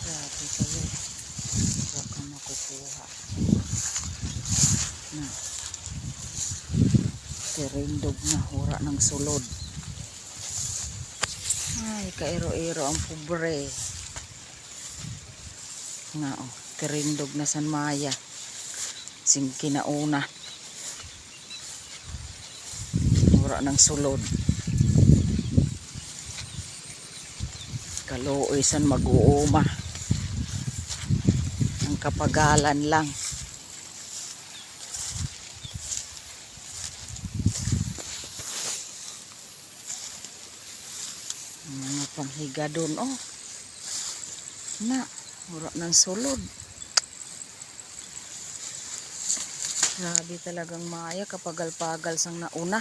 Grabe kayo. Huwag kang makukuha. Na. Tirindog na hura ng sulod. Ay, kairo-iro ang pobre. Nga oh, tirindog na San Maya. Sing kinauna. Hura ng sulod. Kaluoy san mag-uuma. Ang kapagalan lang. Mga panghiga doon oh. Na, hura ng sulod. Grabe talagang Maya, kapagal-pagal sang nauna.